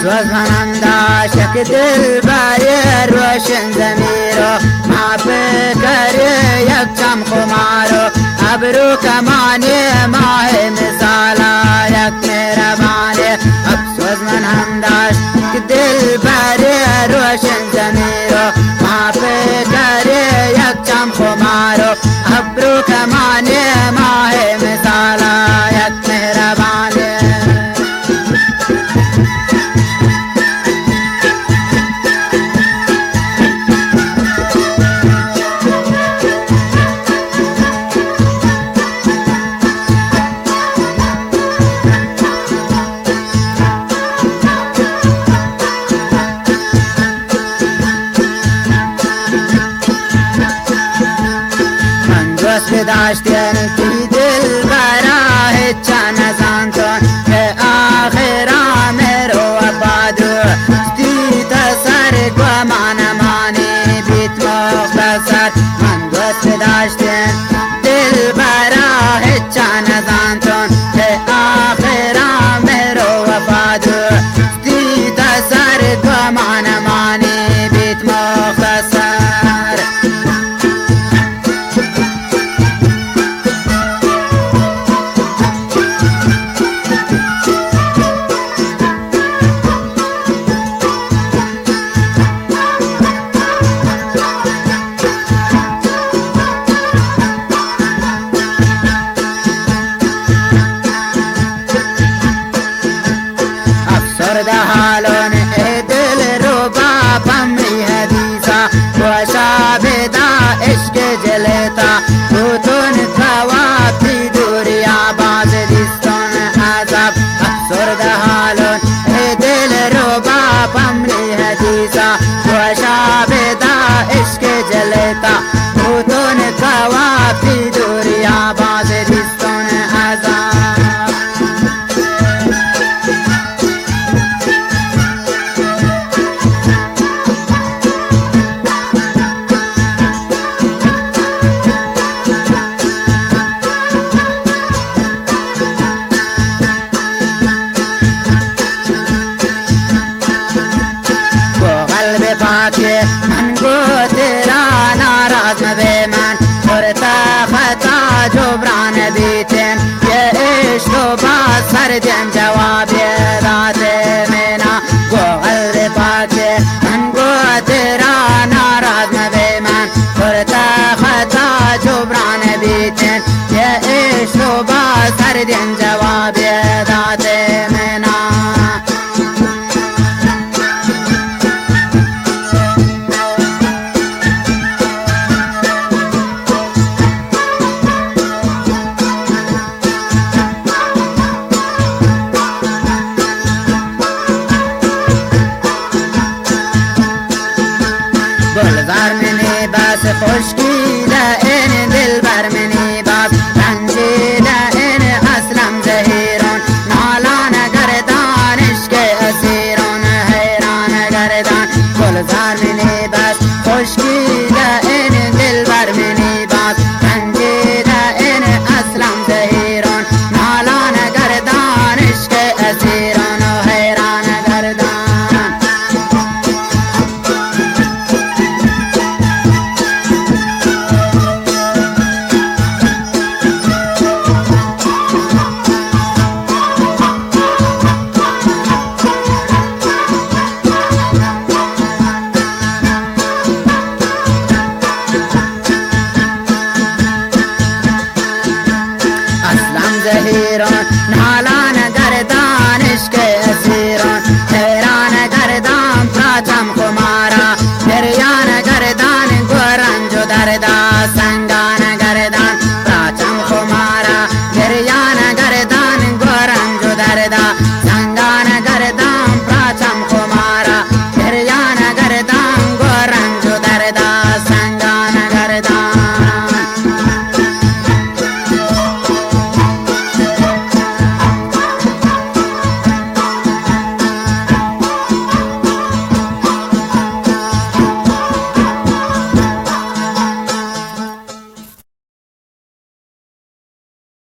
افسوس منم داشت که دل برای روشن زمیرو ما فکر یک چم خمارو ابرو کمانی ماه مثالا یک مهربانی افسوس منم داشت که دل برای روشن زمیرو ما فکر یک چم خمارو ابرو کمانی ماه مثالا یک مهربانی داشتن تی دل برای چند زنتون که آخرا مرو آبادو تی تسر گمان مانی بیت مختصر من دوست داشتن دل برای چند زنتون که آخرا مرو آبادو تی تسر گمان مانی بیت مختصر حالون دل رو بابم حدیثا و شابدا عشق جلتا توتون توافی دوریا باز دیستون عذاب افسرد حالون دل رو بابم حدیثا و شابدا عشق جلتا توتون توافی دوریا باز دیستون عذاب من گو تیرا ناراض مبی من خورتا خطا جبران بیتن یه عشق و باز سردیم جواب داده منا گو قلب پاکه من گو تیرا ناراض مبی من خورتا خطا جبران بیتن یه عشق و باز سردیم جواب داده منا گلزار منی بس خوش